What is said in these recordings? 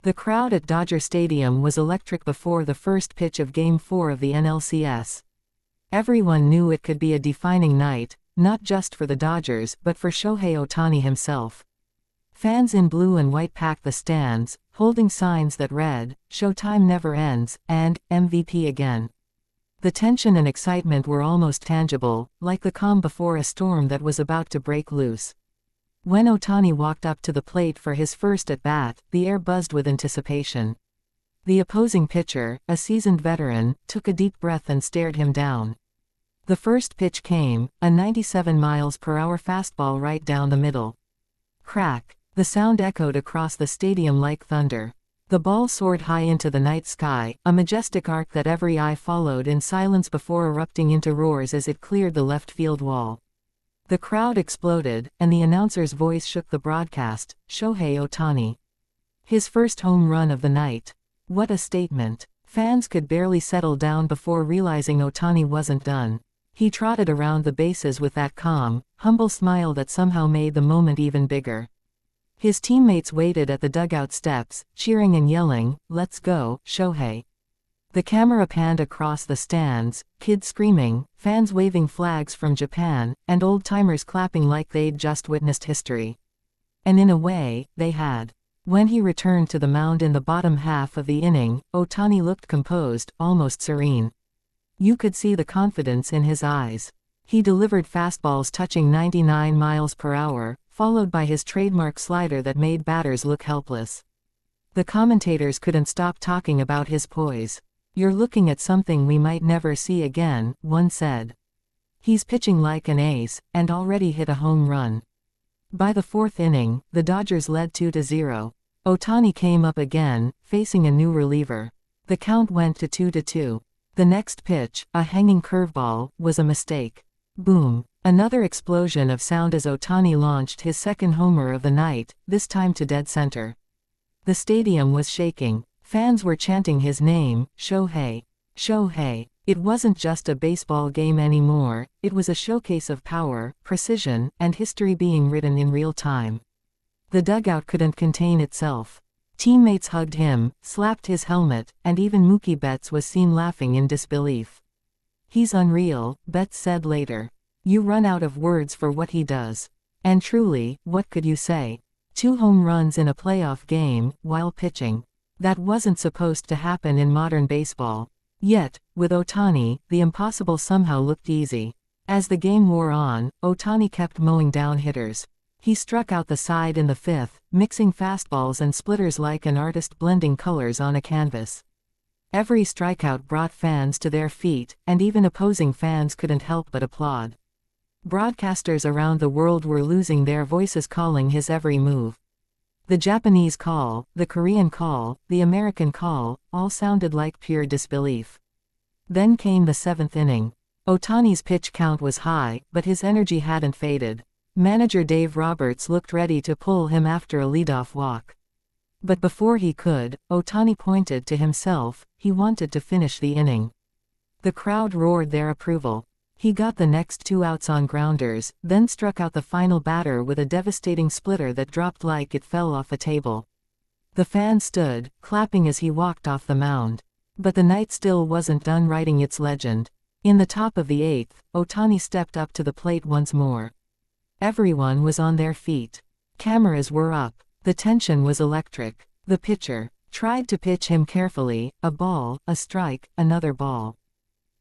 The crowd at Dodger Stadium was electric before the first pitch of Game 4 of the NLCS. Everyone knew it could be a defining night, not just for the Dodgers but for Shohei Ohtani himself. Fans in blue and white packed the stands, holding signs that read, "Showtime never ends," and "MVP again." The tension and excitement were almost tangible, like the calm before a storm that was about to break loose. When Ohtani walked up to the plate for his first at-bat, the air buzzed with anticipation. The opposing pitcher, a seasoned veteran, took a deep breath and stared him down. The first pitch came, a 97 miles per hour fastball right down the middle. Crack! The sound echoed across the stadium like thunder. The ball soared high into the night sky, a majestic arc that every eye followed in silence before erupting into roars as it cleared the left field wall. The crowd exploded, and the announcer's voice shook the broadcast, "Shohei Ohtani. His first home run of the night." What a statement. Fans could barely settle down before realizing Ohtani wasn't done. He trotted around the bases with that calm, humble smile that somehow made the moment even bigger. His teammates waited at the dugout steps, cheering and yelling, "Let's go, Shohei." The camera panned across the stands, kids screaming, fans waving flags from Japan, and old-timers clapping like they'd just witnessed history. And in a way, they had. When he returned to the mound in the bottom half of the inning, Ohtani looked composed, almost serene. You could see the confidence in his eyes. He delivered fastballs touching 99 miles per hour, followed by his trademark slider that made batters look helpless. The commentators couldn't stop talking about his poise. "You're looking at something we might never see again," one said. "He's pitching like an ace, and already hit a home run." By the fourth inning, the Dodgers led 2-0. Ohtani came up again, facing a new reliever. The count went to 2-2. The next pitch, a hanging curveball, was a mistake. Boom! Another explosion of sound as Ohtani launched his second homer of the night, this time to dead center. The stadium was shaking. Fans were chanting his name, "Shohei. Shohei." It wasn't just a baseball game anymore, it was a showcase of power, precision, and history being written in real time. The dugout couldn't contain itself. Teammates hugged him, slapped his helmet, and even Mookie Betts was seen laughing in disbelief. "He's unreal," Betts said later. "You run out of words for what he does." And truly, what could you say? 2 home runs in a playoff game, while pitching. That wasn't supposed to happen in modern baseball. Yet, with Ohtani, the impossible somehow looked easy. As the game wore on, Ohtani kept mowing down hitters. He struck out the side in the fifth, mixing fastballs and splitters like an artist blending colors on a canvas. Every strikeout brought fans to their feet, and even opposing fans couldn't help but applaud. Broadcasters around the world were losing their voices calling his every move. The Japanese call, the Korean call, the American call, all sounded like pure disbelief. Then came the 7th inning. Ohtani's pitch count was high, but his energy hadn't faded. Manager Dave Roberts looked ready to pull him after a leadoff walk. But before he could, Ohtani pointed to himself. He wanted to finish the inning. The crowd roared their approval. He got the next 2 outs on grounders, then struck out the final batter with a devastating splitter that dropped like it fell off a table. The fans stood, clapping as he walked off the mound. But the night still wasn't done writing its legend. In the top of the 8th, Ohtani stepped up to the plate once more. Everyone was on their feet. Cameras were up. The tension was electric. The pitcher tried to pitch him carefully, a ball, a strike, another ball.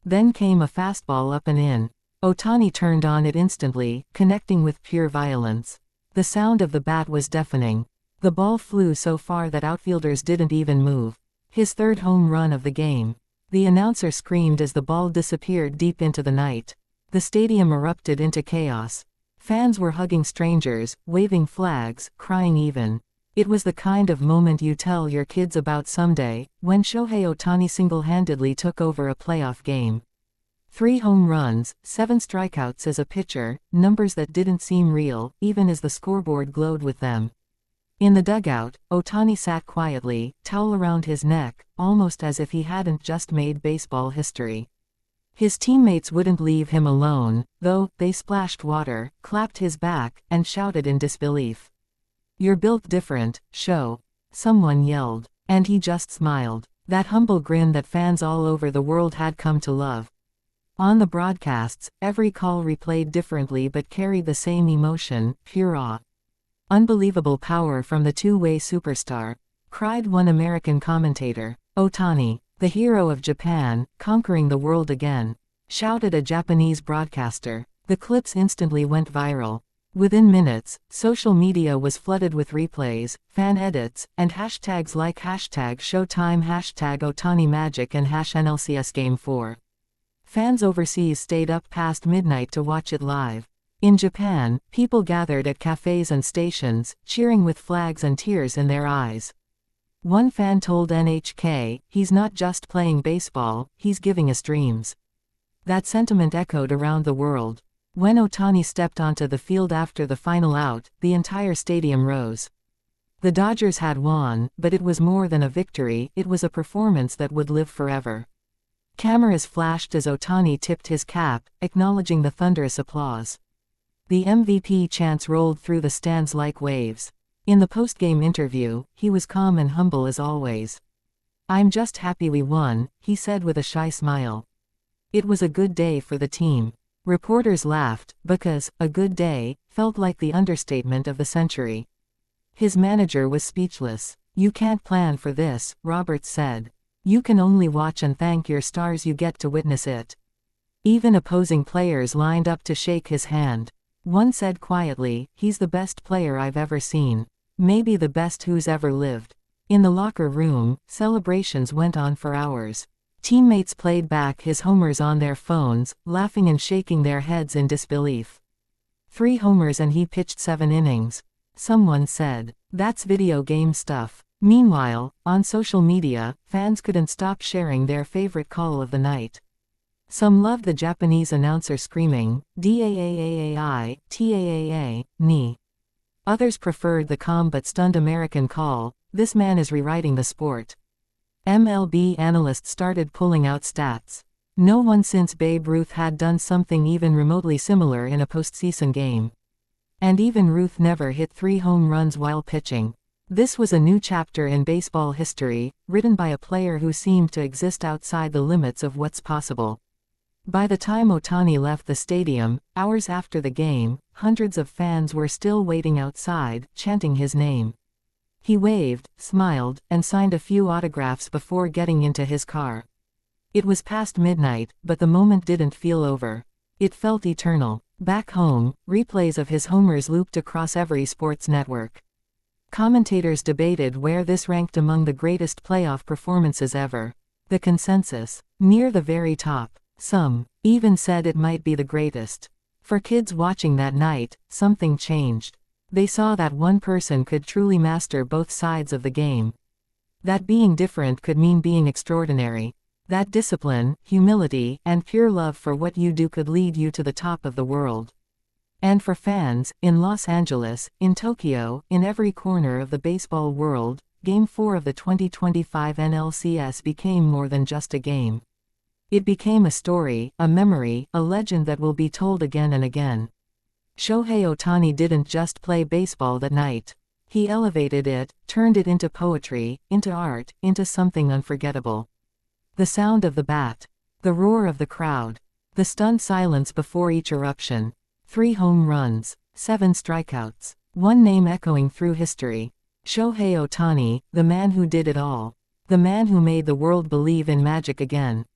Then came a fastball up and in. Ohtani turned on it instantly, connecting with pure violence. The sound of the bat was deafening. The ball flew so far that outfielders didn't even move. His 3rd home run of the game. The announcer screamed as the ball disappeared deep into the night. The stadium erupted into chaos. Fans were hugging strangers, waving flags, crying even. It was the kind of moment you tell your kids about someday, when Shohei Ohtani single-handedly took over a playoff game. 3 home runs, 7 strikeouts as a pitcher, numbers that didn't seem real, even as the scoreboard glowed with them. In the dugout, Ohtani sat quietly, towel around his neck, almost as if he hadn't just made baseball history. His teammates wouldn't leave him alone, though. They splashed water, clapped his back, and shouted in disbelief. "You're built different, Sho. Someone yelled. And he just smiled. That humble grin that fans all over the world had come to love. On the broadcasts, every call replayed differently but carried the same emotion, pure awe. Unbelievable power from the two-way superstar, cried one American commentator. Ohtani, the hero of Japan, conquering the world again, shouted a Japanese broadcaster. The clips instantly went viral. Within minutes, social media was flooded with replays, fan edits, and hashtags like #Showtime, #Ohtani Magic, and #NLCS Game 4. Fans overseas stayed up past midnight to watch it live. In Japan, people gathered at cafes and stations, cheering with flags and tears in their eyes. One fan told NHK, "He's not just playing baseball, he's giving us dreams." That sentiment echoed around the world. When Ohtani stepped onto the field after the final out, the entire stadium rose. The Dodgers had won, but it was more than a victory, it was a performance that would live forever. Cameras flashed as Ohtani tipped his cap, acknowledging the thunderous applause. The MVP chants rolled through the stands like waves. In the post-game interview, he was calm and humble as always. "I'm just happy we won," he said with a shy smile. It was a good day for the team. Reporters laughed, because "a good day" felt like the understatement of the century. His manager was speechless. "You can't plan for this," Roberts said. "You can only watch and thank your stars you get to witness it." Even opposing players lined up to shake his hand. One said quietly, "He's the best player I've ever seen. Maybe the best who's ever lived." In the locker room, celebrations went on for hours. Teammates played back his homers on their phones, laughing and shaking their heads in disbelief. 3 homers and he pitched 7 innings. Someone said, "That's video game stuff." Meanwhile, on social media, fans couldn't stop sharing their favorite call of the night. Some loved the Japanese announcer screaming, "Daai, Taa, ni." Others preferred the calm but stunned American call, "This man is rewriting the sport." MLB analysts started pulling out stats. No one since Babe Ruth had done something even remotely similar in a postseason game. And even Ruth never hit 3 home runs while pitching. This was a new chapter in baseball history, written by a player who seemed to exist outside the limits of what's possible. By the time Ohtani left the stadium, hours after the game, hundreds of fans were still waiting outside, chanting his name. He waved, smiled, and signed a few autographs before getting into his car. It was past midnight, but the moment didn't feel over. It felt eternal. Back home, replays of his homers looped across every sports network. Commentators debated where this ranked among the greatest playoff performances ever. The consensus: near the very top. Some even said it might be the greatest. For kids watching that night, something changed. They saw that one person could truly master both sides of the game. That being different could mean being extraordinary. That discipline, humility, and pure love for what you do could lead you to the top of the world. And for fans, in Los Angeles, in Tokyo, in every corner of the baseball world, Game 4 of the 2025 NLCS became more than just a game. It became a story, a memory, a legend that will be told again and again. Shohei Ohtani didn't just play baseball that night. He elevated it, turned it into poetry, into art, into something unforgettable. The sound of the bat. The roar of the crowd. The stunned silence before each eruption. 3 home runs. 7 strikeouts. One name echoing through history. Shohei Ohtani, the man who did it all. The man who made the world believe in magic again.